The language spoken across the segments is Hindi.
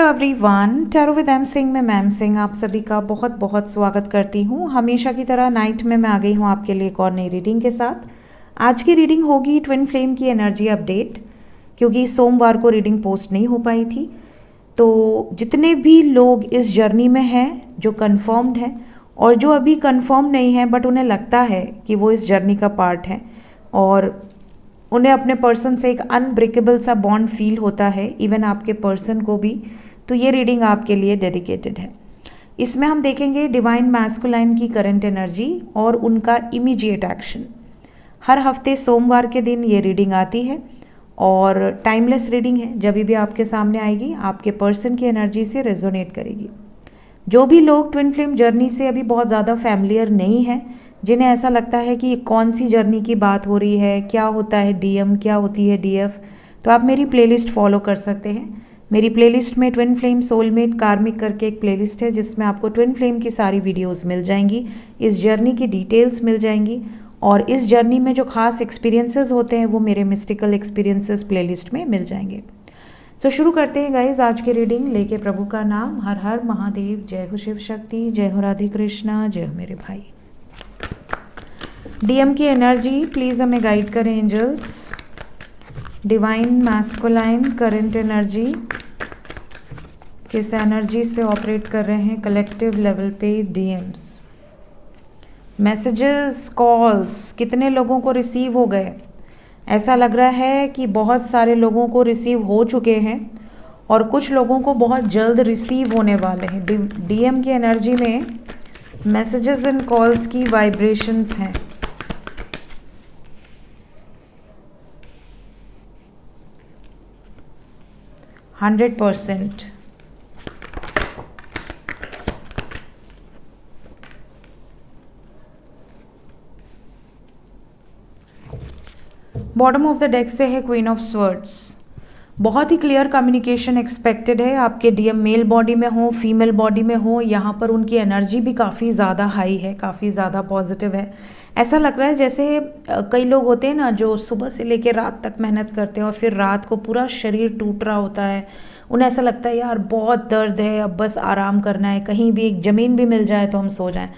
Everyone, tarot with M Singh में मैम सिंह आप सभी का बहुत बहुत स्वागत करती हूँ। हमेशा की तरह नाइट में मैं आ गई हूँ आपके लिए एक और नई रीडिंग के साथ। आज की रीडिंग होगी ट्विन फ्लेम की एनर्जी अपडेट, क्योंकि सोमवार को रीडिंग पोस्ट नहीं हो पाई थी। तो जितने भी लोग इस जर्नी में हैं, जो कन्फर्म्ड हैं और जो अभी कन्फर्म नहीं है बट उन्हें लगता है कि वो इस जर्नी का पार्ट है और उन्हें अपने पर्सन से एक अनब्रेकेबल सा बॉन्ड फील होता है, इवन आपके पर्सन को भी, तो ये रीडिंग आपके लिए डेडिकेटेड है। इसमें हम देखेंगे डिवाइन मैस्कुलाइन की करंट एनर्जी और उनका इमीडिएट एक्शन। हर हफ्ते सोमवार के दिन ये रीडिंग आती है और टाइमलेस रीडिंग है। जब भी आपके सामने आएगी आपके पर्सन की एनर्जी से रेजोनेट करेगी। जो भी लोग ट्विन फ्लेम जर्नी से अभी बहुत ज़्यादा फैमिलियर नहीं है, जिन्हें ऐसा लगता है कि कौन सी जर्नी की बात हो रही है, क्या होता है डीएम, क्या होती है डीएफ, तो आप मेरी प्लेलिस्ट फॉलो कर सकते हैं। मेरी प्लेलिस्ट में ट्विन फ्लेम सोलमेट कार्मिक करके एक प्लेलिस्ट है जिसमें आपको ट्विन फ्लेम की सारी वीडियोस मिल जाएंगी, इस जर्नी की डिटेल्स मिल जाएंगी और इस जर्नी में जो खास एक्सपीरियंसेस होते हैं वो मेरे मिस्टिकल एक्सपीरियंसेस प्लेलिस्ट में मिल जाएंगे। सो शुरू करते हैं गाइज आज की रीडिंग लेके प्रभु का नाम। हर हर महादेव, जय हो शिव शक्ति, जय हो राधे कृष्णा, जय हो मेरे भाई। डीएम की एनर्जी प्लीज़ हमें गाइड करें angels. Divine masculine current energy किस एनर्जी से ऑपरेट कर रहे हैं कलेक्टिव लेवल पे डीएम्स। मैसेजेस, कॉल्स कितने लोगों को रिसीव हो गए? ऐसा लग रहा है कि बहुत सारे लोगों को रिसीव हो चुके हैं और कुछ लोगों को बहुत जल्द रिसीव होने वाले हैं। डीएम की एनर्जी में मैसेजेस एंड कॉल्स की वाइब्रेशंस हैं। 100%। बॉटम ऑफ द डेक से है क्वीन ऑफ स्वर्ड्स। बहुत ही क्लियर कम्युनिकेशन एक्सपेक्टेड है। आपके डीएम मेल बॉडी में हो, फीमेल बॉडी में हो, यहाँ पर उनकी एनर्जी भी काफ़ी ज़्यादा हाई है, काफ़ी ज़्यादा पॉजिटिव है। ऐसा लग रहा है जैसे कई लोग होते हैं ना जो सुबह से लेकर रात तक मेहनत करते हैं और फिर रात को पूरा शरीर टूट रहा होता है। उन्हें ऐसा लगता है यार बहुत दर्द है, अब बस आराम करना है, कहीं भी एक ज़मीन भी मिल जाए तो हम सो जाएं।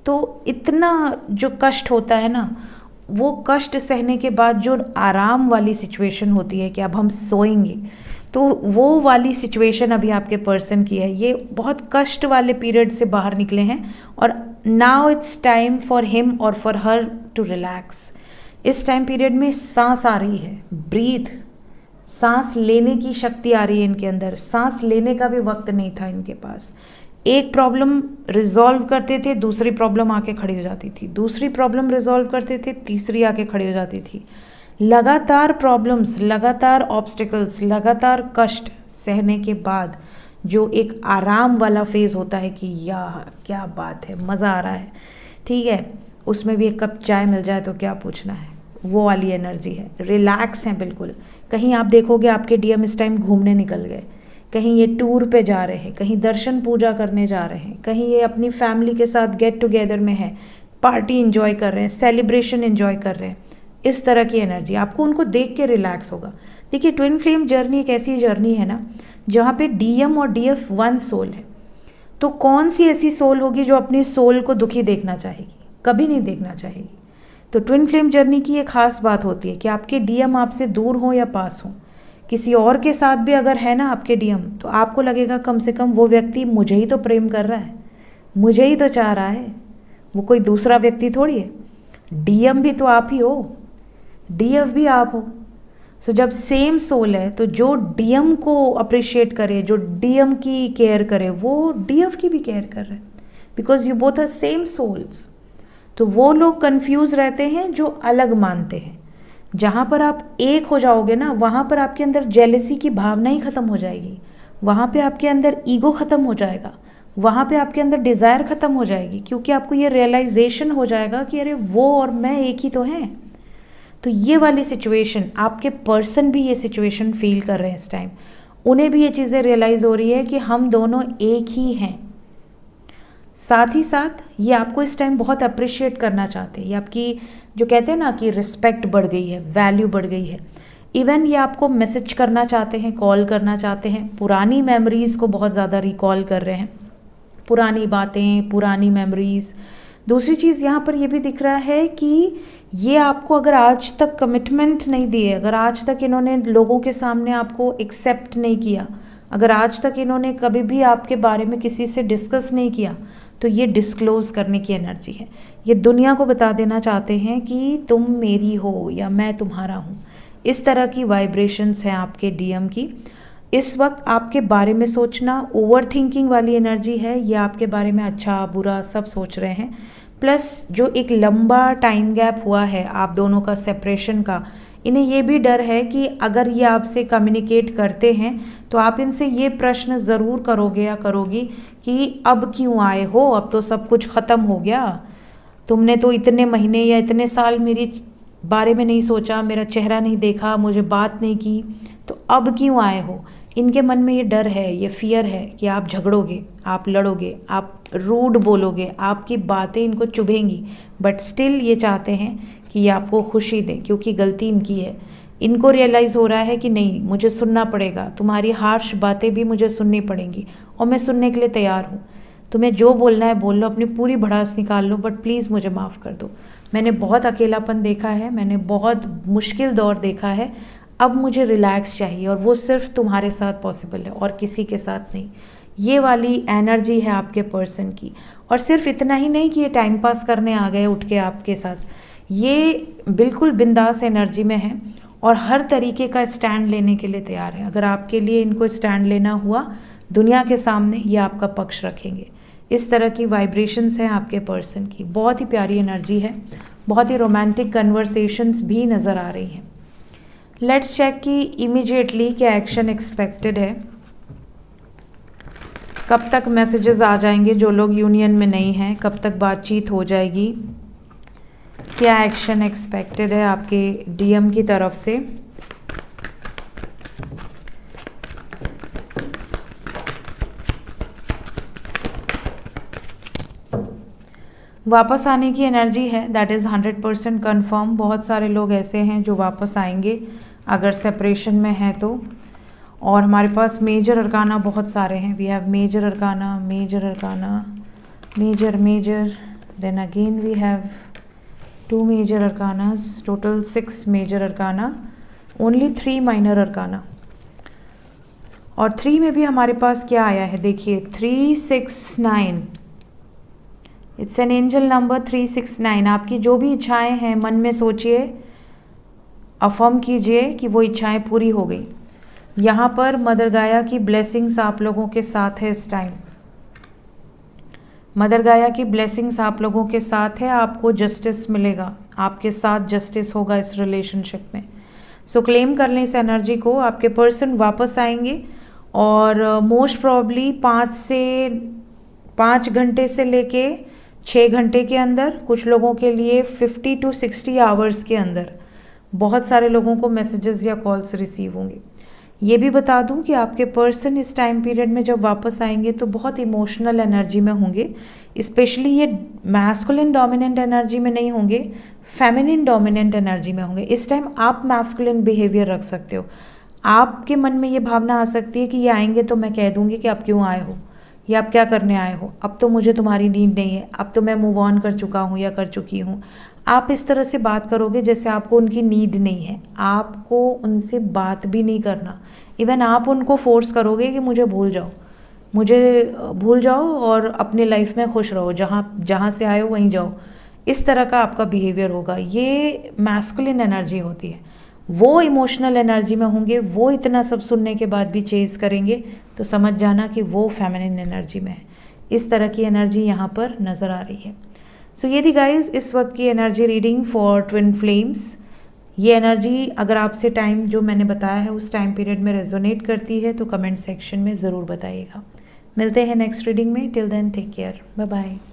तो इतना जो कष्ट होता है ना, वो कष्ट सहने के बाद जो आराम वाली सिचुएशन होती है कि अब हम सोएंगे, तो वो वाली सिचुएशन अभी आपके पर्सन की है। ये बहुत कष्ट वाले पीरियड से बाहर निकले हैं और now it's time for him और फॉर हर टू रिलैक्स। इस टाइम पीरियड में सांस आ रही है, ब्रीथ, सांस लेने की शक्ति आ रही है इनके अंदर। सांस लेने का भी वक्त नहीं था इनके पास। एक प्रॉब्लम रिजॉल्व करते थे, दूसरी प्रॉब्लम आके खड़ी हो जाती थी, दूसरी प्रॉब्लम रिजॉल्व करते थे, तीसरी आके खड़ी हो जाती थी। लगातार प्रॉब्लम्स, लगातार ऑब्स्टिकल्स, लगातार कष्ट सहने के बाद जो एक आराम वाला फेज होता है कि यार क्या बात है, मज़ा आ रहा है, ठीक है, उसमें भी एक कप चाय मिल जाए तो क्या पूछना है, वो वाली एनर्जी है। रिलैक्स हैं बिल्कुल। कहीं आप देखोगे आपके डीएम इस टाइम घूमने निकल गए, कहीं ये टूर पे जा रहे हैं, कहीं दर्शन पूजा करने जा रहे हैं, कहीं ये अपनी फैमिली के साथ गेट टुगेदर में है, पार्टी एंजॉय कर रहे हैं, सेलिब्रेशन एंजॉय कर रहे हैं। इस तरह की एनर्जी आपको उनको देख के रिलैक्स होगा। देखिए ट्विन फ्लेम जर्नी एक ऐसी जर्नी है ना जहाँ पे डीएम और डीएफ वन सोल है। तो कौन सी ऐसी सोल होगी जो अपनी सोल को दुखी देखना चाहेगी? कभी नहीं देखना चाहेगी। तो ट्विन फ्लेम जर्नी की एक खास बात होती है कि आपके डीएम आपसे दूर हो या पास हो, किसी और के साथ भी अगर है ना आपके डीएम, तो आपको लगेगा कम से कम वो व्यक्ति मुझे ही तो प्रेम कर रहा है, मुझे ही तो चाह रहा है, वो कोई दूसरा व्यक्ति थोड़ी है। डीएम भी तो आप ही हो, डीएफ भी आप हो। सो जब सेम सोल है तो जो डीएम को अप्रिशिएट करे, जो डीएम की केयर करे, वो डीएफ की भी केयर कर रहे हैं, because you both are same souls. तो वो लोग कंफ्यूज रहते हैं जो अलग मानते हैं। जहाँ पर आप एक हो जाओगे ना, वहाँ पर आपके अंदर जेलेसी की भावना ही ख़त्म हो जाएगी, वहाँ पे आपके अंदर ईगो ख़त्म हो जाएगा, वहाँ पे आपके अंदर डिज़ायर ख़त्म हो जाएगी, क्योंकि आपको ये रियलाइजेशन हो जाएगा कि अरे वो और मैं एक ही तो हैं। तो ये वाली सिचुएशन, आपके पर्सन भी ये सिचुएशन फील कर रहे हैं इस टाइम। उन्हें भी ये चीज़ें रियलाइज़ हो रही है कि हम दोनों एक ही हैं। साथ ही साथ ये आपको इस टाइम बहुत अप्रिशिएट करना चाहते हैं। ये आपकी जो कहते हैं ना कि रिस्पेक्ट बढ़ गई है, वैल्यू बढ़ गई है। इवन ये आपको मैसेज करना चाहते हैं, कॉल करना चाहते हैं, पुरानी मेमोरीज़ को बहुत ज़्यादा रिकॉल कर रहे हैं, पुरानी बातें, पुरानी मेमोरीज़। दूसरी चीज़ यहाँ पर ये भी दिख रहा है कि ये आपको अगर आज तक कमिटमेंट नहीं दिए, अगर आज तक इन्होंने लोगों के सामने आपको एक्सेप्ट नहीं किया, अगर आज तक इन्होंने कभी भी आपके बारे में किसी से डिस्कस नहीं किया, तो ये डिस्क्लोज करने की एनर्जी है। ये दुनिया को बता देना चाहते हैं कि तुम मेरी हो या मैं तुम्हारा हूँ। इस तरह की वाइब्रेशंस हैं आपके डीएम की। इस वक्त आपके बारे में सोचना ओवर थिंकिंग वाली एनर्जी है। ये आपके बारे में अच्छा बुरा सब सोच रहे हैं। प्लस जो एक लंबा टाइम गैप हुआ है आप दोनों का सेपरेशन का, इन्हें ये भी डर है कि अगर ये आपसे कम्युनिकेट करते हैं तो आप इनसे ये प्रश्न ज़रूर करोगे या करोगी कि अब क्यों आए हो, अब तो सब कुछ ख़त्म हो गया, तुमने तो इतने महीने या इतने साल मेरी बारे में नहीं सोचा, मेरा चेहरा नहीं देखा, मुझे बात नहीं की, तो अब क्यों आए हो। इनके मन में ये डर है, ये फियर है कि आप झगड़ोगे, आप लड़ोगे, आप रूड बोलोगे, आपकी बातें इनको चुभेंगी, बट स्टिल ये चाहते हैं कि ये आपको खुशी दें क्योंकि गलती इनकी है। इनको रियलाइज़ हो रहा है कि नहीं, मुझे सुनना पड़ेगा, तुम्हारी हार्श बातें भी मुझे सुननी पड़ेंगी और मैं सुनने के लिए तैयार हूँ। तुम्हें जो बोलना है बोल लो, अपनी पूरी भड़ास निकाल लो, बट प्लीज़ मुझे माफ़ कर दो। मैंने बहुत अकेलापन देखा है, मैंने बहुत मुश्किल दौर देखा है, अब मुझे रिलैक्स चाहिए और वो सिर्फ तुम्हारे साथ पॉसिबल है और किसी के साथ नहीं। ये वाली एनर्जी है आपके पर्सन की। और सिर्फ इतना ही नहीं कि ये टाइम पास करने आ गए उठ के आपके साथ, ये बिल्कुल बिंदास एनर्जी में है और हर तरीके का स्टैंड लेने के लिए तैयार है। अगर आपके लिए इनको स्टैंड लेना हुआ दुनिया के सामने, ये आपका पक्ष रखेंगे। इस तरह की वाइब्रेशंस हैं आपके पर्सन की। बहुत ही प्यारी एनर्जी है, बहुत ही रोमांटिक कन्वर्सेशंस भी नज़र आ रही हैं। लेट्स चेक कि इमीडिएटली क्या एक्शन एक्सपेक्टेड है, कब तक मैसेजेस आ जाएंगे जो लोग यूनियन में नहीं हैं, कब तक बातचीत हो जाएगी, क्या एक्शन एक्सपेक्टेड है आपके डीएम की तरफ से। वापस आने की एनर्जी है, दैट इज़ 100% कन्फर्म। बहुत सारे लोग ऐसे हैं जो वापस आएंगे अगर सेपरेशन में है तो। और हमारे पास मेजर अरकाना बहुत सारे हैं। We have major arcana, major arcana, major major, then again we have 2 major arcanas, total 6 major arcana, only 3 minor arcana. और 3 में भी हमारे पास क्या आया है देखिए, 369। It's an angel number 369। आपकी जो भी इच्छाएं हैं मन में सोचिए, अफर्म कीजिए कि वो इच्छाएं पूरी हो गई। यहाँ पर मदर गाया की ब्लेसिंग्स आप लोगों के साथ है इस टाइम। मदर गाया की ब्लेसिंग्स आप लोगों के साथ है, आपको जस्टिस मिलेगा, आपके साथ जस्टिस होगा इस रिलेशनशिप में। सो क्लेम कर लें इस एनर्जी को। आपके पर्सन वापस आएंगे और मोस्ट प्रॉब्ली 5 घंटे से लेके 6 घंटे के अंदर, कुछ लोगों के लिए 50 to 60 आवर्स के अंदर बहुत सारे लोगों को मैसेजेस या कॉल्स रिसीव होंगे। ये भी बता दूं कि आपके पर्सन इस टाइम पीरियड में जब वापस आएंगे तो बहुत इमोशनल एनर्जी में होंगे। स्पेशली ये मैस्कुलिन डोमिनेंट एनर्जी में नहीं होंगे, फेमिनिन डोमिनेंट एनर्जी में होंगे। इस टाइम आप मैस्कुलिन बिहेवियर रख सकते हो। आपके मन में ये भावना आ सकती है कि ये आएंगे तो मैं कह दूंगी कि आप क्यों आए हो या आप क्या करने आए हो, अब तो मुझे तुम्हारी नीड नहीं है, अब तो मैं मूव ऑन कर चुका हूँ या कर चुकी हूँ। आप इस तरह से बात करोगे जैसे आपको उनकी नीड नहीं है, आपको उनसे बात भी नहीं करना। इवन आप उनको फोर्स करोगे कि मुझे भूल जाओ, मुझे भूल जाओ और अपने लाइफ में खुश रहो, जहाँ से आए हो वहीं जाओ। इस तरह का आपका बिहेवियर होगा। ये मैस्कुलिन एनर्जी होती है। वो इमोशनल एनर्जी में होंगे, वो इतना सब सुनने के बाद भी चेज़ करेंगे, तो समझ जाना कि वो फेमिनिन एनर्जी में है। इस तरह की एनर्जी यहाँ पर नज़र आ रही है। सो ये थी गाइज इस वक्त की energy reading for twin flames. ये एनर्जी अगर आपसे टाइम जो मैंने बताया है उस टाइम पीरियड में रेजोनेट करती है तो कमेंट सेक्शन में ज़रूर बताइएगा। मिलते हैं नेक्स्ट रीडिंग में। Till then take care, bye bye.